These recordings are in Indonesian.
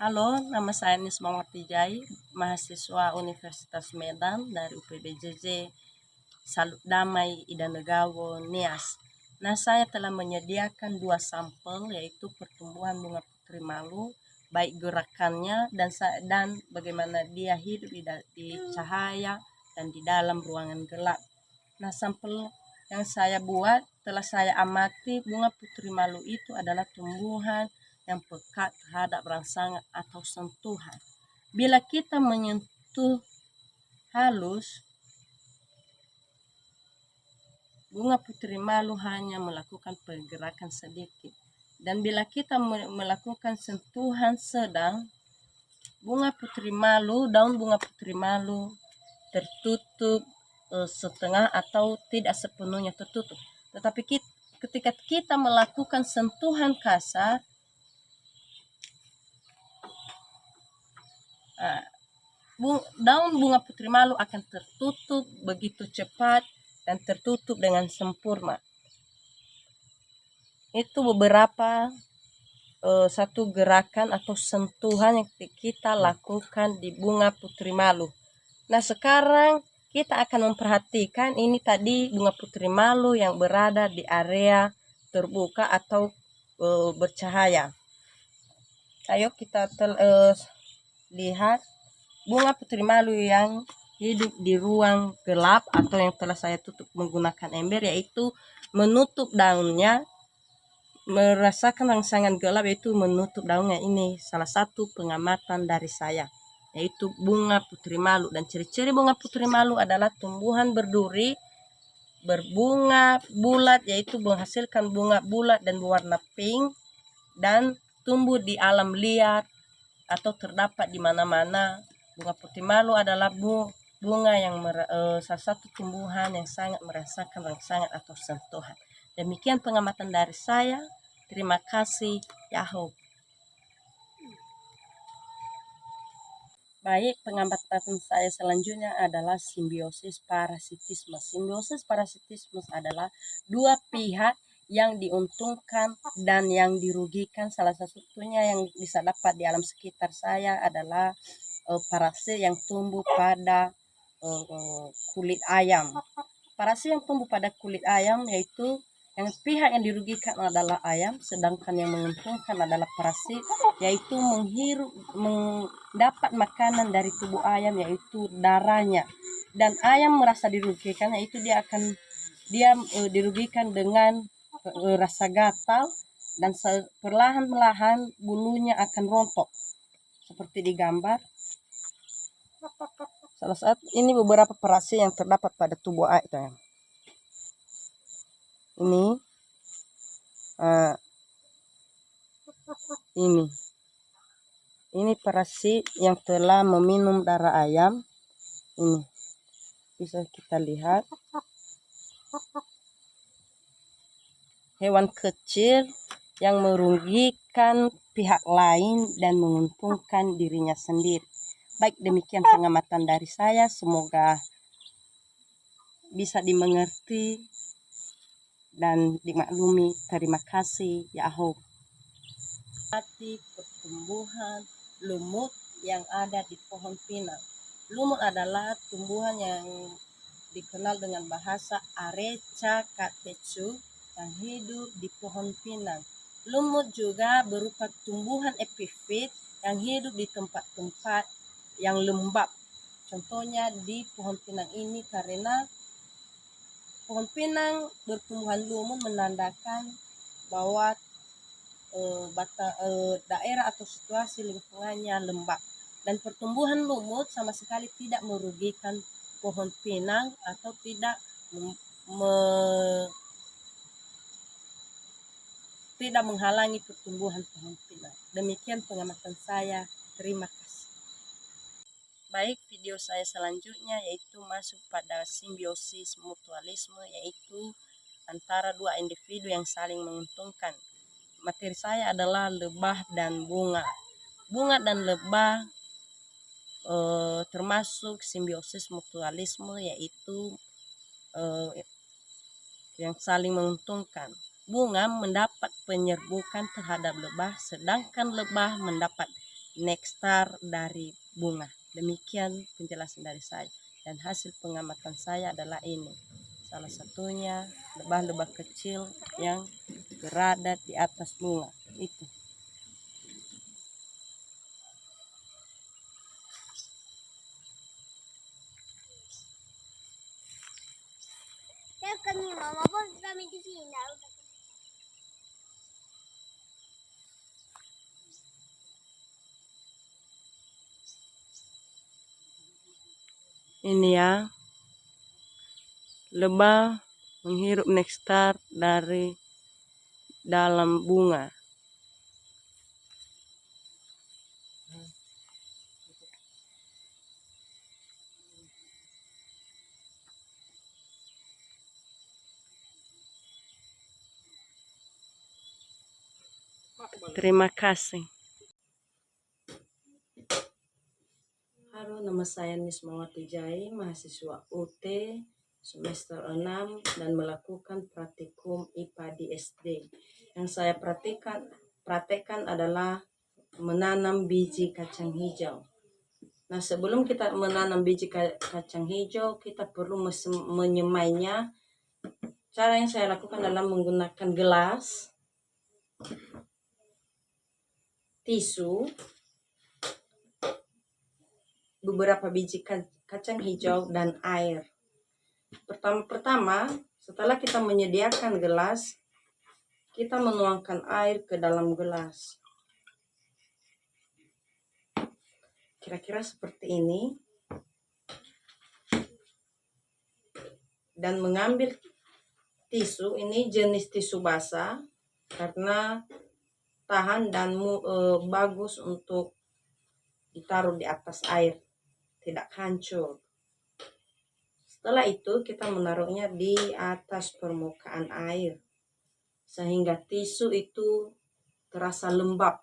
Halo, nama saya Nisma Martijai, mahasiswa Universitas Medan dari UPBJJ Salut Damai Ida Negawo Nias. Nah, saya telah menyediakan 2 sampel, yaitu pertumbuhan bunga putri malu, baik gerakannya dan bagaimana dia hidup di cahaya dan di dalam ruangan gelap. Nah, sampel yang saya buat telah saya amati, bunga putri malu itu adalah tumbuhan yang peka terhadap rangsangan atau sentuhan. Bila kita menyentuh halus, bunga putri malu hanya melakukan pergerakan sedikit. Dan bila kita melakukan sentuhan sedang, daun bunga putri malu tertutup setengah atau tidak sepenuhnya tertutup. Tetapi ketika kita melakukan sentuhan kasar, daun bunga putri malu akan tertutup begitu cepat dan tertutup dengan sempurna. Itu beberapa satu gerakan atau sentuhan yang kita lakukan di bunga putri malu. Nah, sekarang kita akan memperhatikan ini tadi bunga putri malu yang berada di area terbuka atau bercahaya. Ayo kita lihat bunga putri malu yang hidup di ruang gelap atau yang telah saya tutup menggunakan ember, yaitu menutup daunnya, merasakan rangsangan gelap, yaitu menutup daunnya. Ini salah satu pengamatan dari saya, yaitu bunga putri malu. Dan ciri-ciri bunga putri malu adalah tumbuhan berduri, berbunga bulat, yaitu menghasilkan bunga bulat dan berwarna pink, dan tumbuh di alam liar atau terdapat di mana-mana. Bunga putri malu adalah bunga yang salah satu tumbuhan yang sangat merasakan rangsangan atau sentuhan. Demikian pengamatan dari saya. Terima kasih. Yahoo. Baik, pengamatan saya selanjutnya adalah simbiosis parasitisme. Simbiosis parasitisme adalah dua pihak yang diuntungkan dan yang dirugikan. Salah satunya yang bisa dapat di alam sekitar saya adalah parasit yang tumbuh pada kulit ayam. Parasit yang tumbuh pada kulit ayam, yaitu yang pihak yang dirugikan adalah ayam, sedangkan yang menguntungkan adalah parasit, yaitu mendapat makanan dari tubuh ayam, yaitu darahnya. Dan ayam merasa dirugikan, yaitu dia dirugikan dengan rasa gatal, dan perlahan-lahan bulunya akan rontok seperti di gambar. Salah satu ini beberapa parasit yang terdapat pada tubuh ayam. Ini parasit yang telah meminum darah ayam. Ini bisa kita lihat, hewan kecil yang merugikan pihak lain dan menguntungkan dirinya sendiri. Baik, demikian pengamatan dari saya. Semoga bisa dimengerti dan dimaklumi. Terima kasih. Yahoo. Pertumbuhan lumut yang ada di pohon pinang. Lumut adalah tumbuhan yang dikenal dengan bahasa Areca catechu yang hidup di pohon pinang. Lumut juga berupa tumbuhan epifit yang hidup di tempat-tempat yang lembab. Contohnya di pohon pinang ini, karena pohon pinang bertumbuhan lumut menandakan bahwa daerah atau situasi lingkungannya lembab. Dan pertumbuhan lumut sama sekali tidak merugikan pohon pinang atau tidak menghalangi pertumbuhan pohon pinang. Demikian pengamatan saya. Terima kasih. Baik, video saya selanjutnya yaitu masuk pada simbiosis mutualisme, yaitu antara dua individu yang saling menguntungkan. Materi saya adalah lebah dan bunga. Bunga dan lebah termasuk simbiosis mutualisme, yaitu yang saling menguntungkan. Bunga mendapat penyerbukan terhadap lebah, sedangkan lebah mendapat nektar dari bunga. Demikian penjelasan dari saya. Dan hasil pengamatan saya adalah ini. Salah satunya lebah-lebah kecil yang berada di atas bunga. Itu. Kami mama pun kami di sini. Ini ya, lebah menghirup nektar dari dalam bunga. Terima kasih. Halo, nama saya Nismawati Jai, mahasiswa UT semester 6 dan melakukan praktikum IPA di SD. Yang saya praktekkan adalah menanam biji kacang hijau. Nah, sebelum kita menanam biji kacang hijau, kita perlu menyemainya. Cara yang saya lakukan adalah menggunakan gelas, tisu, beberapa biji kacang hijau, dan air. Pertama, setelah kita menyediakan gelas, kita menuangkan air ke dalam gelas. Kira-kira seperti ini. Dan mengambil tisu, ini jenis tisu basah karena tahan dan bagus untuk ditaruh di atas air, tidak hancur. Setelah itu kita menaruhnya di atas permukaan air sehingga tisu itu terasa lembab.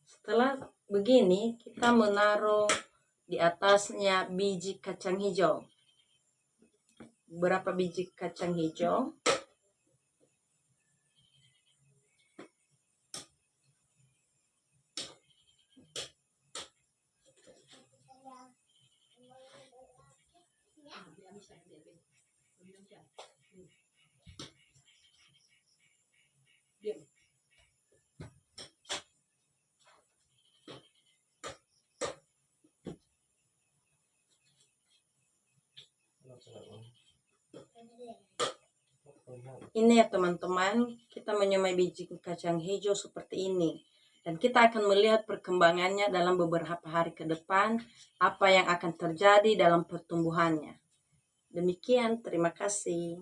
Setelah begini, kita menaruh di atasnya biji kacang hijau. Beberapa biji kacang hijau. Ini ya teman-teman, kita menyemai biji kacang hijau seperti ini. Dan kita akan melihat perkembangannya dalam beberapa hari ke depan, apa yang akan terjadi dalam pertumbuhannya. Demikian, terima kasih.